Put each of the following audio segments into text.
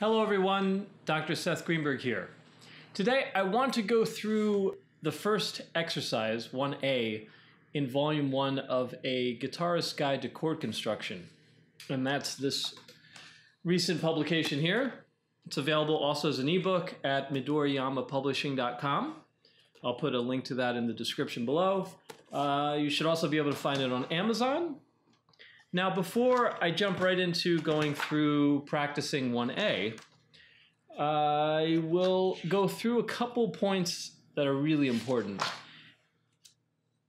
Hello everyone, Dr. Seth Greenberg here. Today I want to go through the first exercise, 1A, in Volume 1 of A Guitarist's Guide to Chord Construction. And that's this recent publication here. It's available also as an ebook at midoriyamapublishing.com. I'll put a link to that in the description below. You should also be able to find it on Amazon. Now, before I jump right into going through practicing 1A, I will go through a couple points that are really important.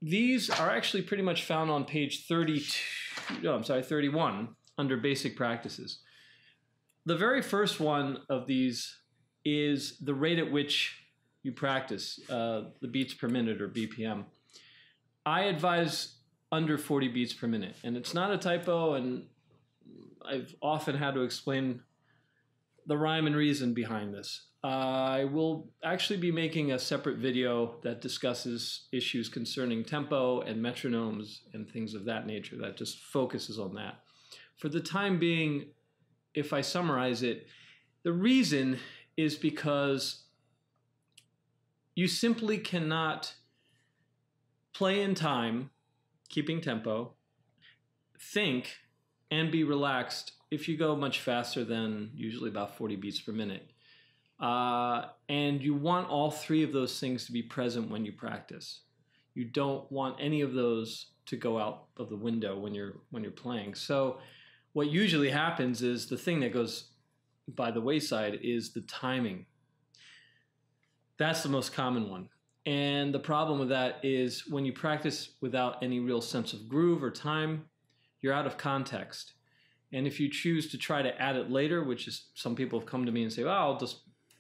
These are actually pretty much found on page 31 under Basic Practices. The very first one of these is the rate at which you practice, the beats per minute or BPM. I advise under 40 beats per minute, and it's not a typo, and I've often had to explain the rhyme and reason behind this. I will actually be making a separate video that discusses issues concerning tempo and metronomes and things of that nature that just focuses on that. For the time being, if I summarize it, the reason is because you simply cannot play in time, keeping tempo, think, and be relaxed if you go much faster than usually about 40 beats per minute. And you want all three of those things to be present when you practice. You don't want any of those to go out of the window when you're playing. So what usually happens is the thing that goes by the wayside is the timing. That's the most common one. And the problem with that is when you practice without any real sense of groove or time, you're out of context. And if you choose to try to add it later, which is some people have come to me and say, well,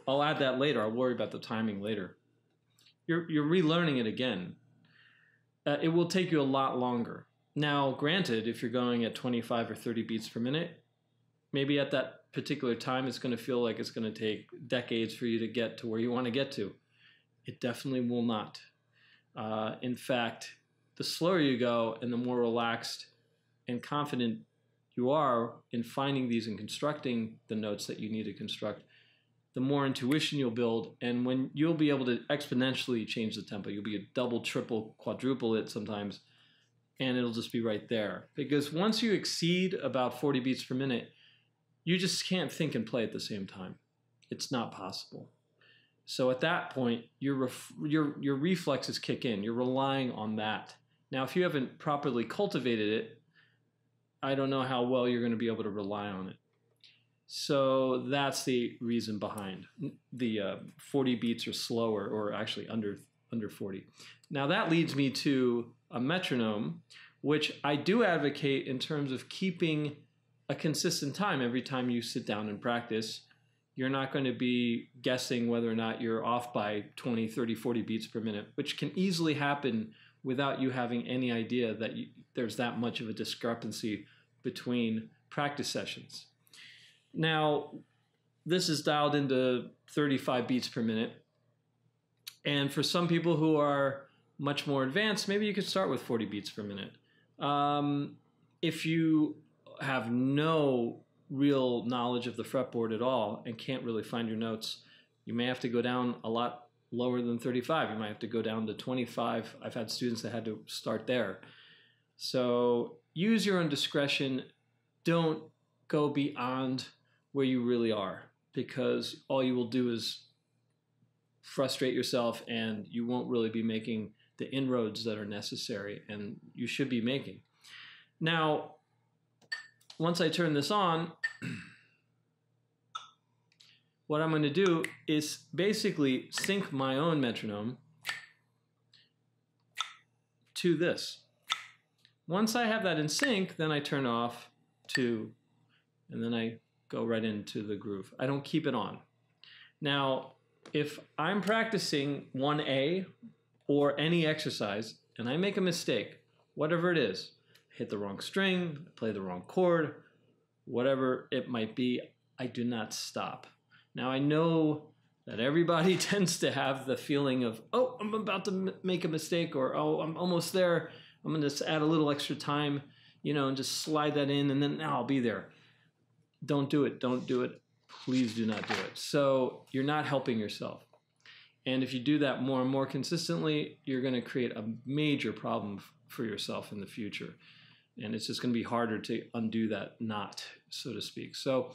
I'll add that later. I'll worry about the timing later. You're relearning it again. It will take you a lot longer. Now, granted, if you're going at 25 or 30 beats per minute, maybe at that particular time, it's going to feel like it's going to take decades for you to get to where you want to get to. It definitely will not. In fact, the slower you go and the more relaxed and confident you are in finding these and constructing the notes that you need to construct, the more intuition you'll build, and when you'll be able to exponentially change the tempo. You'll be a double, triple, quadruple it sometimes, and it'll just be right there. Because once you exceed about 40 beats per minute, you just can't think and play at the same time. It's not possible. So at that point, your reflexes kick in. You're relying on that. Now, if you haven't properly cultivated it, I don't know how well you're going to be able to rely on it. So that's the reason behind the 40 beats or slower, or actually under 40. Now that leads me to a metronome, which I do advocate in terms of keeping a consistent time every time you sit down and practice. You're not going to be guessing whether or not you're off by 20, 30, 40 beats per minute, which can easily happen without you having any idea that there's that much of a discrepancy between practice sessions. Now, this is dialed into 35 beats per minute. And for some people who are much more advanced, maybe you could start with 40 beats per minute. If you have no real knowledge of the fretboard at all and can't really find your notes, you may have to go down a lot lower than 35. You might have to go down to 25. I've had students that had to start there. So use your own discretion. Don't go beyond where you really are, because all you will do is frustrate yourself and you won't really be making the inroads that are necessary and you should be making. Now, once I turn this on, what I'm going to do is basically sync my own metronome to this. Once I have that in sync, then I turn off to, and then I go right into the groove. I don't keep it on. Now, if I'm practicing 1A or any exercise and I make a mistake, whatever it is, hit the wrong string, play the wrong chord, whatever it might be, I do not stop. Now I know that everybody tends to have the feeling of, oh, I'm about to make a mistake, or oh, I'm almost there. I'm going to add a little extra time, and just slide that in, and then now I'll be there. Don't do it. Don't do it. please do not do it. So you're not helping yourself. And if you do that more and more consistently, you're going to create a major problem for yourself in the future. And it's just going to be harder to undo that knot, so to speak. So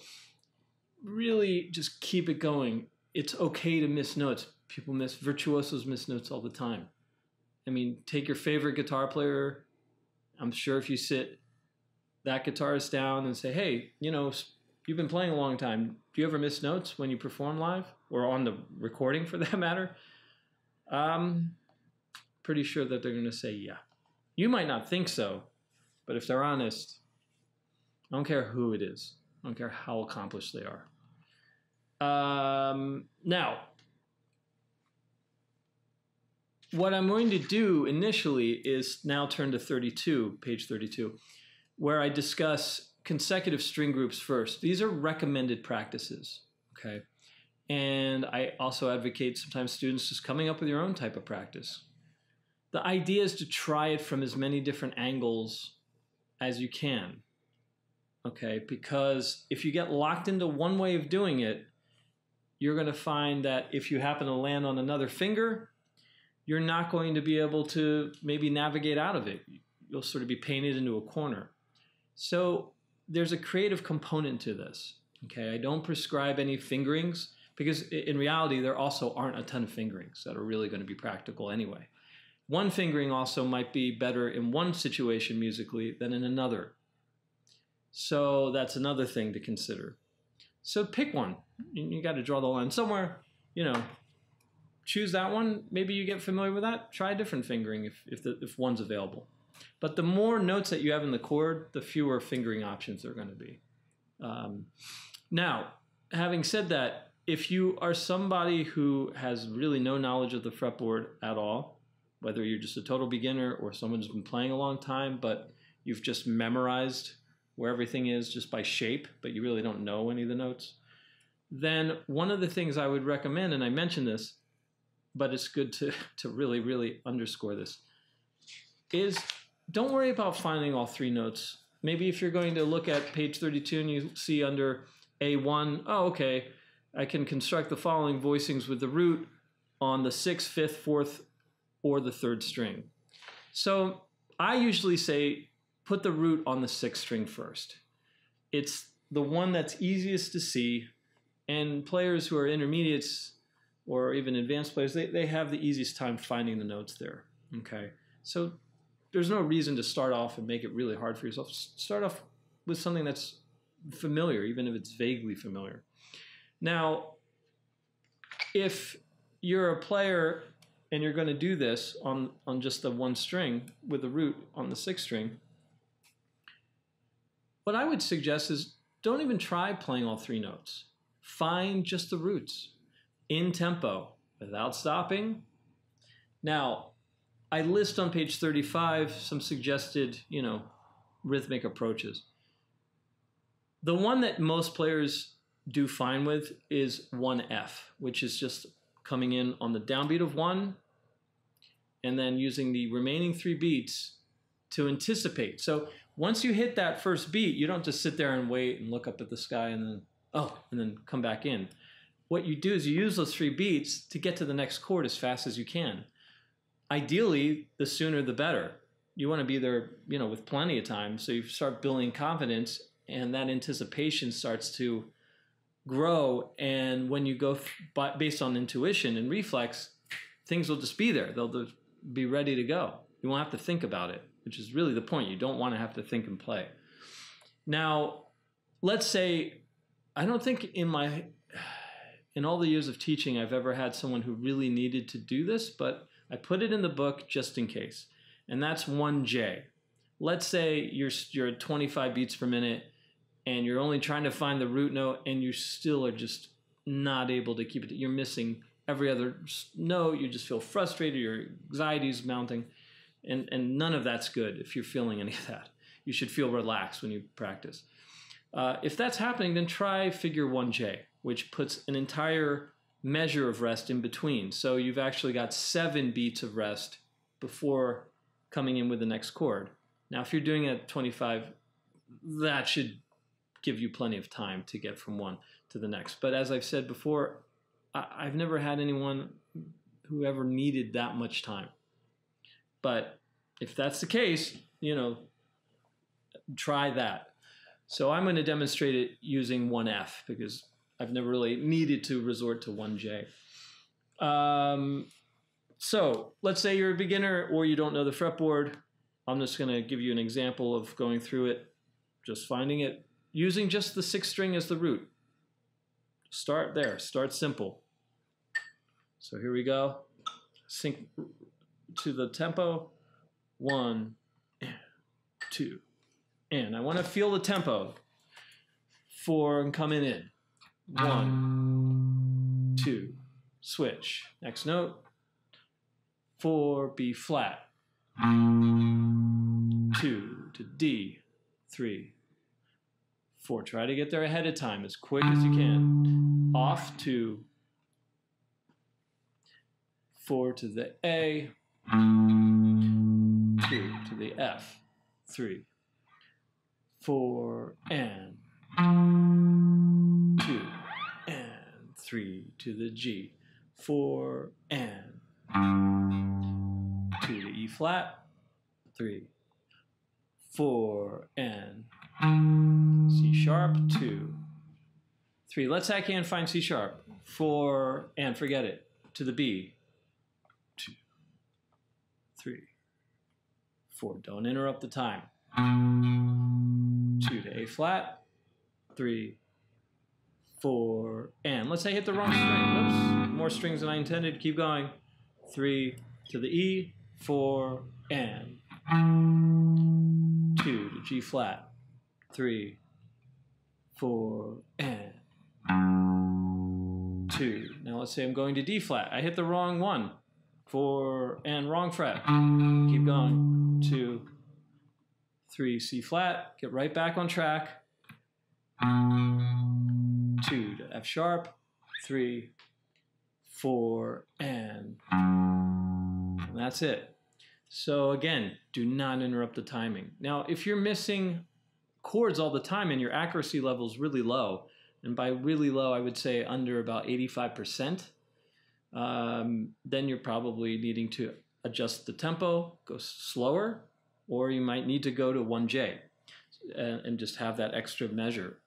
really just keep it going. It's okay to miss notes. People miss, virtuosos miss notes all the time. I mean, take your favorite guitar player. I'm sure if you sit that guitarist down and say, hey, you know, you've been playing a long time. Do you ever miss notes when you perform live or on the recording for that matter? Pretty sure that they're going to say, yeah. You might not think so, but if they're honest, I don't care who it is. I don't care how accomplished they are. Now, what I'm going to do initially is now turn to 32, page 32, where I discuss consecutive string groups first. These are recommended practices, okay? And I also advocate sometimes students just coming up with your own type of practice. The idea is to try it from as many different angles as you can, okay? Because if you get locked into one way of doing it, you're going to find that if you happen to land on another finger, you're not going to be able to maybe navigate out of it. You'll sort of be painted into a corner. So there's a creative component to this, okay? I don't prescribe any fingerings because in reality, there also aren't a ton of fingerings that are really going to be practical anyway. One fingering also might be better in one situation musically than in another. So that's another thing to consider. So pick one. You got to draw the line somewhere, you know, choose that one. Maybe you get familiar with that. Try a different fingering if one's available. But the more notes that you have in the chord, the fewer fingering options there are going to be. Now, having said that, if you are somebody who has really no knowledge of the fretboard at all, whether you're just a total beginner or someone who's been playing a long time, but you've just memorized where everything is just by shape, but you really don't know any of the notes, then one of the things I would recommend, and I mentioned this, but it's good to really, really underscore this, is don't worry about finding all three notes. Maybe if you're going to look at page 32 and you see under A1, oh, okay, I can construct the following voicings with the root on the 6th, 5th, 4th, or the 3rd string. So I usually say put the root on the 6th string first. It's the one that's easiest to see, and players who are intermediates or even advanced players, they have the easiest time finding the notes there, okay? So there's no reason to start off and make it really hard for yourself. Start off with something that's familiar, even if it's vaguely familiar. Now, if you're a player and you're going to do this on just the one string with the root on the 6th string, what I would suggest is don't even try playing all three notes. Find just the roots in tempo without stopping. Now, I list on page 35 some suggested, you know, rhythmic approaches. The one that most players do fine with is 1F, which is just coming in on the downbeat of 1 and then using the remaining 3 beats to anticipate. So once you hit that first beat, you don't just sit there and wait and look up at the sky and then, oh, and then come back in. What you do is you use those 3 beats to get to the next chord as fast as you can. Ideally, the sooner the better. You want to be there, you know, with plenty of time, so you start building confidence and that anticipation starts to grow, and when you go based on intuition and reflex, things will just be there. They'll just be ready to go. You won't have to think about it, which is really the point. You don't want to have to think and play. Now, let's say, I don't think in all the years of teaching I've ever had someone who really needed to do this, but I put it in the book just in case, and that's 1J. Let's say you're at 25 beats per minute, and you're only trying to find the root note, and you still are just not able to keep it. You're missing every other note. You just feel frustrated. Your anxiety is mounting, and none of that's good if you're feeling any of that. You should feel relaxed when you practice. If that's happening, then try figure 1J, which puts an entire measure of rest in between. So you've actually got 7 beats of rest before coming in with the next chord. Now, if you're doing it at 25, that should give you plenty of time to get from 1 to the next. But as I've said before, I've never had anyone who ever needed that much time. But if that's the case, you know, try that. So I'm going to demonstrate it using 1F because I've never really needed to resort to 1J. So let's say you're a beginner or you don't know the fretboard. I'm just going to give you an example of going through it, just finding it, using just the 6th string as the root. Start there, start simple. So here we go. Sync to the tempo. 1, 2, and I want to feel the tempo. 4 and coming in. 1, 2, switch. Next note. 4, B flat. 2 to D. 3, 4. Try to get there ahead of time as quick as you can. Off to 4 to the A. 2 to the F. 3, 4, and 2, and 3 to the G. 4, and 2 to E flat. 3, 4, and C sharp. 2, 3. Let's hack and find C sharp. 4, and forget it. To the B. 2, 3, 4. Don't interrupt the time. 2 to A flat. 3, 4, and let's say I hit the wrong string. Oops, more strings than I intended. Keep going. 3 to the E. 4, and 2 to G flat. 3, 4, and 2. Now let's say I'm going to D flat. I hit the wrong one. 4, and wrong fret. Keep going. 2, 3, C flat. Get right back on track. 2 to F sharp. 3, 4, and that's it. So again, do not interrupt the timing. Now, if you're missing chords all the time and your accuracy level is really low, and by really low, I would say under about 85%, then you're probably needing to adjust the tempo, go slower, or you might need to go to 1J and just have that extra measure.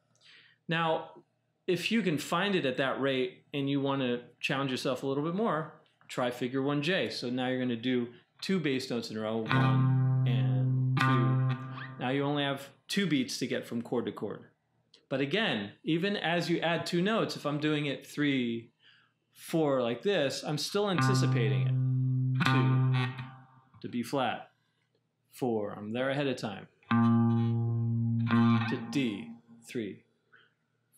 Now, if you can find it at that rate and you want to challenge yourself a little bit more, try figure 1J. So now you're going to do 2 bass notes in a row, 1 and 2. Now you only have 2 beats to get from chord to chord. But again, even as you add 2 notes, if I'm doing it 3, 4 like this, I'm still anticipating it. 2 to B flat. 4, I'm there ahead of time. To D, 3,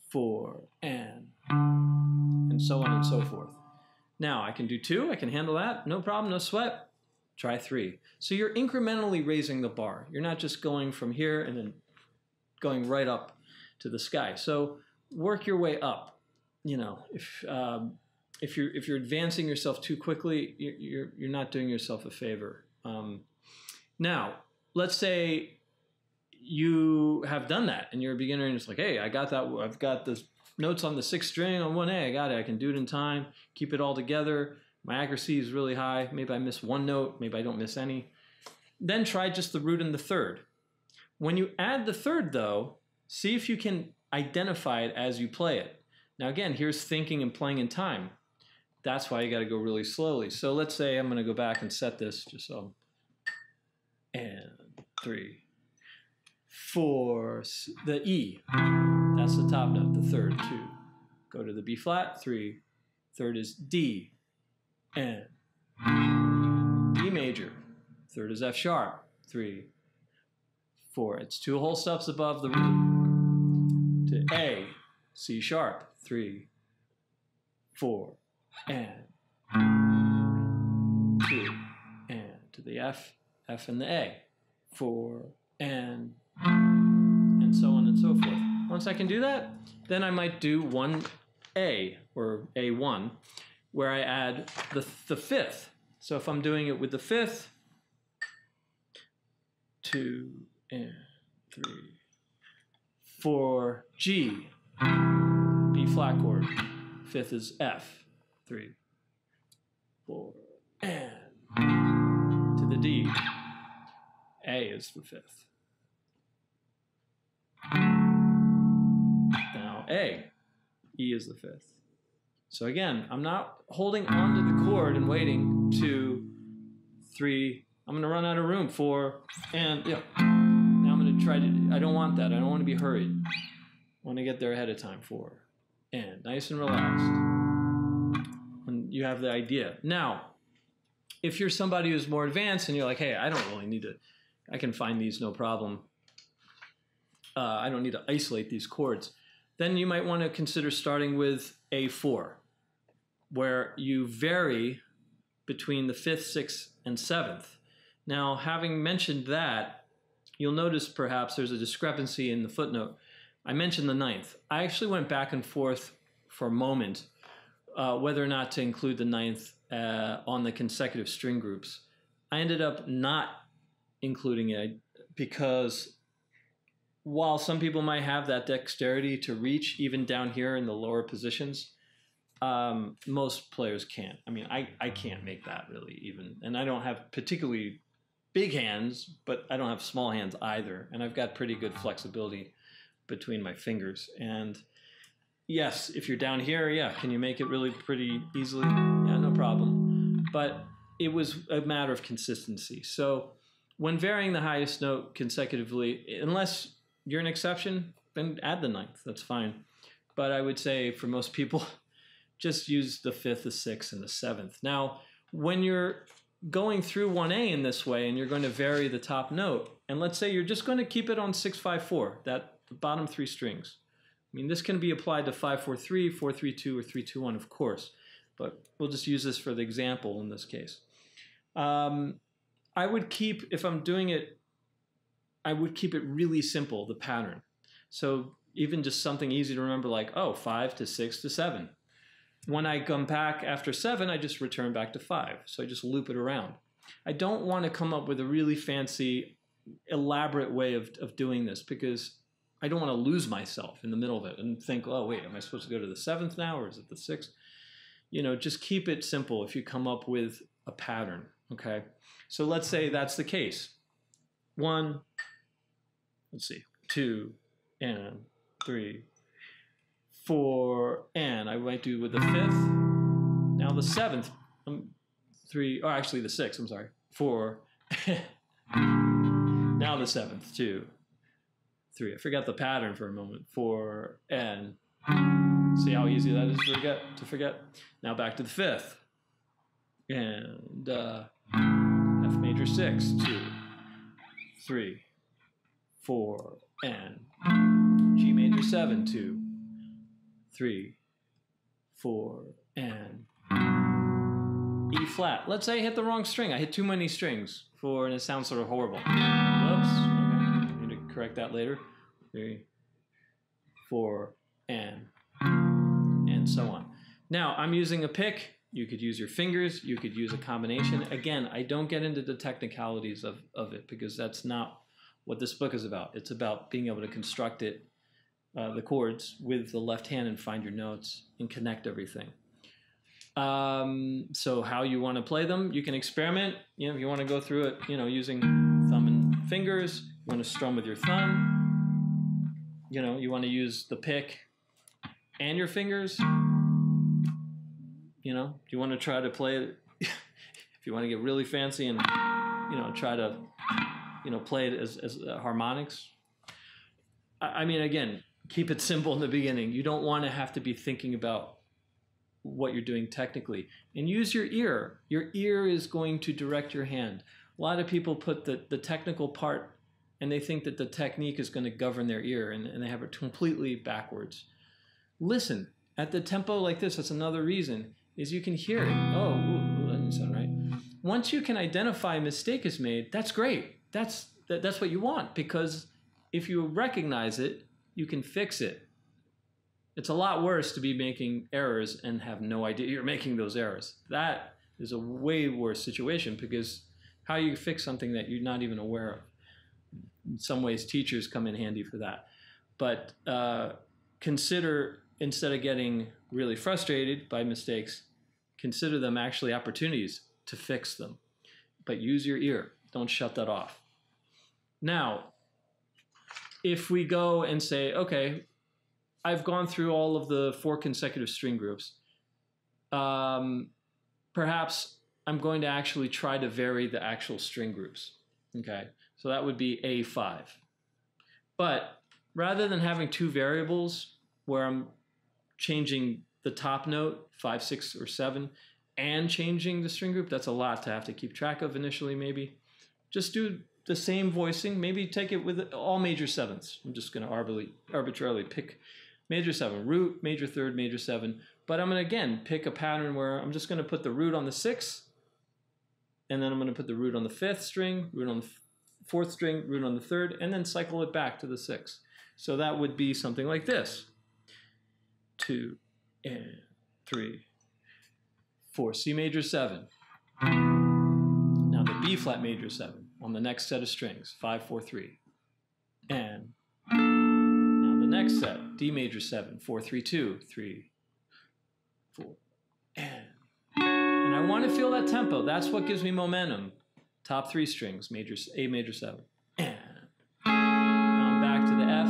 4, and so on and so forth. Now I can do 2, I can handle that, no problem, no sweat. Try 3. So you're incrementally raising the bar. You're not just going from here and then going right up to the sky. So work your way up. You know, if you're advancing yourself too quickly, you're not doing yourself a favor. Now, let's say you have done that and you're a beginner and it's like, hey, I got that. I've got the notes on the 6th string on 1A. I got it. I can do it in time. Keep it all together. My accuracy is really high. Maybe I miss 1 note. Maybe I don't miss any. Then try just the root and the 3rd. When you add the 3rd, though, see if you can identify it as you play it. Now, again, here's thinking and playing in time. That's why you got to go really slowly. So let's say I'm going to go back and set this just so. And 3, 4, the E. That's the top note, the 3rd, 2. Go to the B flat, 3. 3rd is D. And E major. 3rd is F sharp. 3, 4. It's 2 whole steps above the root. To A, C sharp. 3, 4, and 2, and to the F, F and the A. 4, and so on and so forth. Once I can do that, then I might do 1A or A1. Where I add the 5th. So if I'm doing it with the 5th, 2 and 3, 4, G, B flat chord. Fifth is F. 3, 4, and to the D. A is the fifth. Now A. E is the fifth. So again, I'm not holding onto the chord and waiting. 2, 3. I'm going to run out of room. 4, and yeah. Now I'm going to try to. I don't want that. I don't want to be hurried. I want to get there ahead of time. 4, and nice and relaxed. When you have the idea. Now, if you're somebody who's more advanced and you're like, hey, I don't really need to. I can find these no problem. I don't need to isolate these chords. Then you might want to consider starting with A4, where you vary between the 5th, 6th, and 7th. Now, having mentioned that, you'll notice perhaps there's a discrepancy in the footnote. I mentioned the 9th. I actually went back and forth for a moment whether or not to include the 9th on the consecutive string groups. I ended up not including it because while some people might have that dexterity to reach even down here in the lower positions, most players can't. I mean, I can't make that really even. And I don't have particularly big hands, but I don't have small hands either. And I've got pretty good flexibility between my fingers. And yes, if you're down here, yeah, can you make it really pretty easily? Yeah, no problem. But it was a matter of consistency. So when varying the highest note consecutively, unless you're an exception, then add the 9th. That's fine. But I would say for most people, just use the 5th, the 6th, and the 7th. Now, when you're going through 1A in this way and you're going to vary the top note, and let's say you're just going to keep it on 6-5-4, that the bottom 3 strings. I mean, this can be applied to 5-4-3, 4-3-2, or 3-2-1, of course. But we'll just use this for the example in this case. I would keep, if I'm doing it, I would keep it really simple, the pattern. So even just something easy to remember like, oh, 5 to 6 to 7. When I come back after 7, I just return back to 5. So I just loop it around. I don't want to come up with a really fancy, elaborate way of doing this because I don't want to lose myself in the middle of it and think, oh, wait, am I supposed to go to the 7th now or is it the 6th? You know, just keep it simple if you come up with a pattern, okay? So let's say that's the case. 1, let's see, 2, and 3, 4, and I might do with the 5th. Now the 7th, 3, or actually the 6th, I'm sorry, 4. Now the 7th, 2, 3. I forgot the pattern for a moment. 4, and see how easy that is to forget? Now back to the 5th. And F major 6, 2, 3, 4, and G major 7, 2, 3, 4, and E flat. Let's say I hit the wrong string. I hit too many strings and it sounds sort of horrible. Whoops. Okay. I need to correct that later. 3, 4, and so on. Now I'm using a pick. You could use your fingers. You could use a combination. Again, I don't get into the technicalities of it because that's not what this book is about. It's about being able to construct it, the chords with the left hand and find your notes and connect everything. So how you want to play them, you can experiment. You know, if you want to go through it, you know, using thumb and fingers, you want to strum with your thumb. You know, you want to use the pick and your fingers. You know, do you want to try to play it? If you want to get really fancy and, you know, try to, you know, play it as harmonics. I mean, again, keep it simple in the beginning. You don't want to have to be thinking about what you're doing technically. And use your ear. Your ear is going to direct your hand. A lot of people put the technical part and they think that the technique is going to govern their ear and they have it completely backwards. Listen, at the tempo like this, that's another reason, is you can hear it. Oh, ooh, that didn't sound right. Once you can identify a mistake is made, that's great. That's what you want, because if you recognize it, you can fix it. It's a lot worse to be making errors and have no idea you're making those errors. That is a way worse situation, because how you fix something that you're not even aware of. In some ways, teachers come in handy for that. But consider instead of getting really frustrated by mistakes, consider them actually opportunities to fix them. But use your ear. Don't shut that off. Now, if we go and say, okay, I've gone through all of the 4 consecutive string groups, perhaps I'm going to actually try to vary the actual string groups. Okay, so that would be A5. But rather than having 2 variables where I'm changing the top note, 5, 6, or 7, and changing the string group, that's a lot to have to keep track of initially maybe. Just do the same voicing, maybe take it with all major 7ths. I'm just going to arbitrarily pick major 7, root, major 3rd, major 7. But I'm going to, again, pick a pattern where I'm just going to put the root on the 6th, and then I'm going to put the root on the 5th string, root on the 4th string, root on the 3rd, and then cycle it back to the 6th. So that would be something like this. 2 and 3, 4, C major 7. Now the B flat major 7 on the next set of strings, 5, 4, 3. And now the next set, D major 7, 4, 3, 2, 3, 4, and I want to feel that tempo. That's what gives me momentum. Top 3 strings, A major 7. And now I'm back to the F.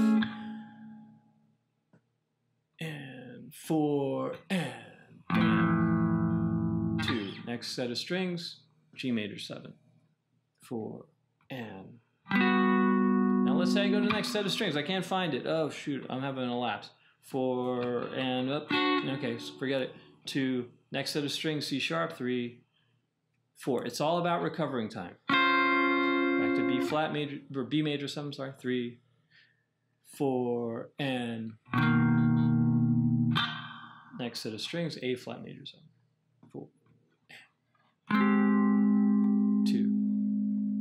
And 4, and 2. Next set of strings, G major 7. 4, and now let's say I go to the next set of strings. I can't find it. Oh shoot, I'm having a lapse. 4 and up. Okay, so forget it. 2, next set of strings, C sharp, 3, 4. It's all about recovering time. Back to B flat major, or B major 7, sorry. 3, 4, and next set of strings, A flat major 7. 4, and 2,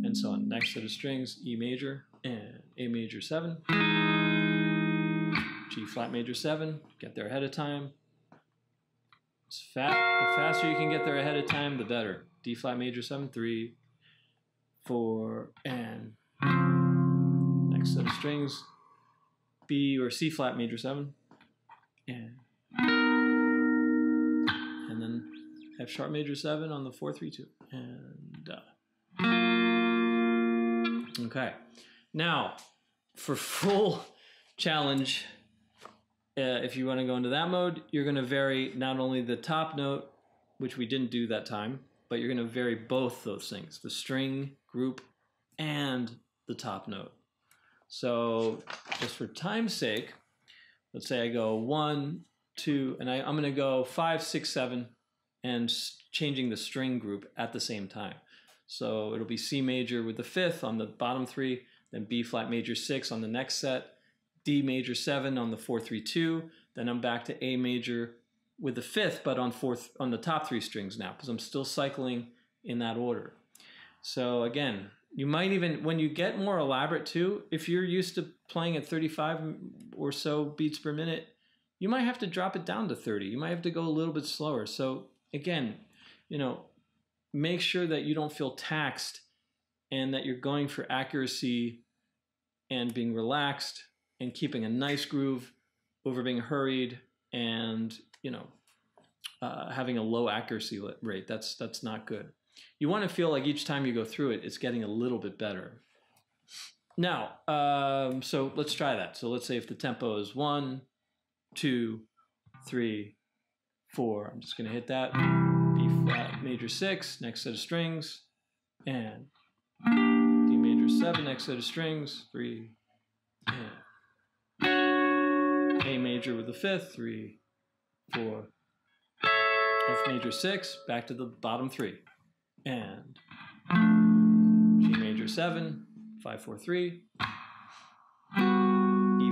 and so on. Next set of strings, E major and A major 7. G flat major 7, get there ahead of time. The faster you can get there ahead of time, the better. D flat major 7, 3, 4, and next set of strings, B or C flat major 7, and then F sharp major 7 on the 4, 3, 2, and okay. Now, for full challenge, if you want to go into that mode, you're going to vary not only the top note, which we didn't do that time, but you're going to vary both those things, the string group and the top note. So just for time's sake, let's say I go 1, 2, and I'm going to go 5, 6, 7, and changing the string group at the same time. So it'll be C major with the 5th on the bottom 3, then B flat major 6 on the next set, D major 7 on the 4, 3, 2. Then I'm back to A major with the 5th, but on the top 3 strings now, because I'm still cycling in that order. So again, you might even, when you get more elaborate too, if you're used to playing at 35 or so beats per minute, you might have to drop it down to 30. You might have to go a little bit slower. So again, you know, make sure that you don't feel taxed and that you're going for accuracy and being relaxed and keeping a nice groove over being hurried and, you know, having a low accuracy rate. That's not good. You want to feel like each time you go through it, it's getting a little bit better. Now, so let's try that. So let's say if the tempo is 1, 2, 3, 4. I'm just going to hit that. B flat major 6, next set of strings, and D major 7, next set of strings, 3, and A major with the 5th, 3, 4, F major 6, back to the bottom 3, and G major 7, 5, 4, 3, E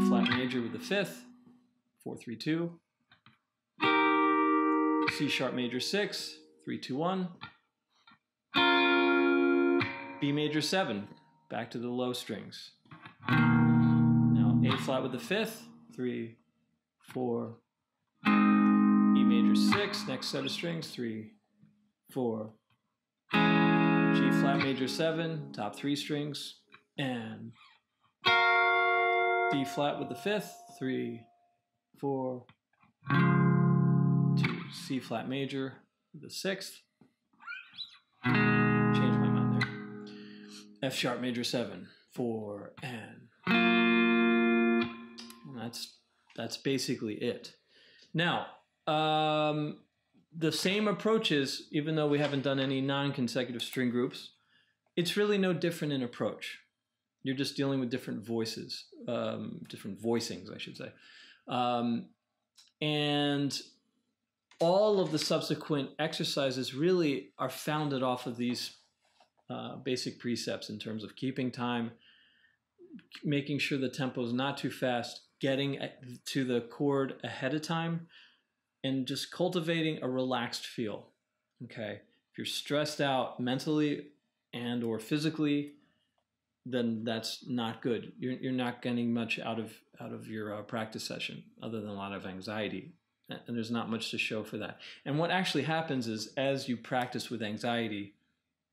flat major with the 5th, 4, 3, 2, C sharp major 6, 3, 2, 1, B major 7, back to the low strings. Now A flat with the 5th, 3, 4, E major 6, next set of strings, 3, 4, G flat major 7, top 3 strings, and D flat with the 5th, 3, 4, to C flat major, the 6th. Change my mind there. F sharp major 7, 4, and that's basically it. Now, the same approaches, even though we haven't done any non-consecutive string groups, it's really no different in approach. You're just dealing with different voices, different voicings, I should say. And all of the subsequent exercises really are founded off of these basic precepts in terms of keeping time, making sure the tempo is not too fast, getting to the chord ahead of time, and just cultivating a relaxed feel. Okay, if you're stressed out mentally and or physically, then that's not good. You're not getting much out of your practice session, other than a lot of anxiety, and there's not much to show for that. And what actually happens is, as you practice with anxiety,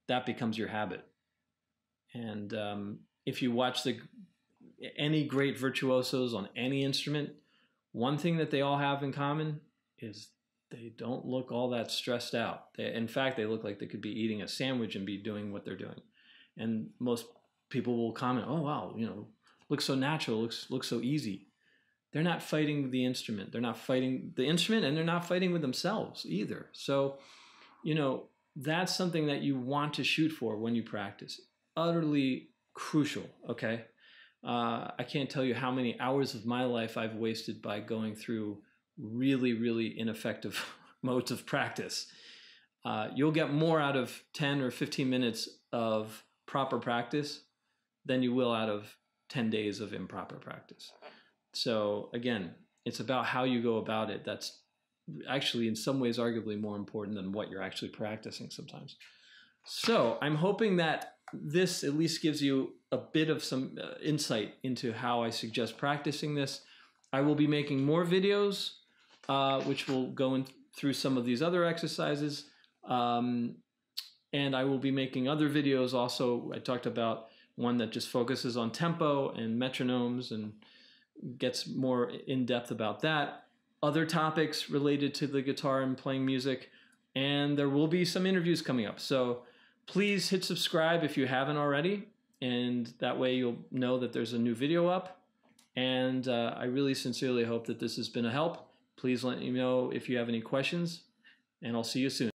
that becomes your habit. And if you watch any great virtuosos on any instrument, one thing that they all have in common is they don't look all that stressed out. In fact, they look like they could be eating a sandwich and be doing what they're doing. And most people will comment, "Oh wow, looks so natural, looks so easy." They're not fighting the instrument. They're not fighting the instrument, and they're not fighting with themselves either. So, that's something that you want to shoot for when you practice. Utterly crucial, okay? I can't tell you how many hours of my life I've wasted by going through really, really ineffective modes of practice. You'll get more out of 10 or 15 minutes of proper practice than you will out of 10 days of improper practice. So again, it's about how you go about it. That's actually in some ways arguably more important than what you're actually practicing sometimes. So I'm hoping that this at least gives you a bit of some insight into how I suggest practicing this. I will be making more videos which will go through some of these other exercises, and I will be making other videos also. I talked about one that just focuses on tempo and metronomes and gets more in depth about that. Other topics related to the guitar and playing music, and there will be some interviews coming up. So please hit subscribe if you haven't already, and that way you'll know that there's a new video up. And I really sincerely hope that this has been a help. Please let me know if you have any questions, and I'll see you soon.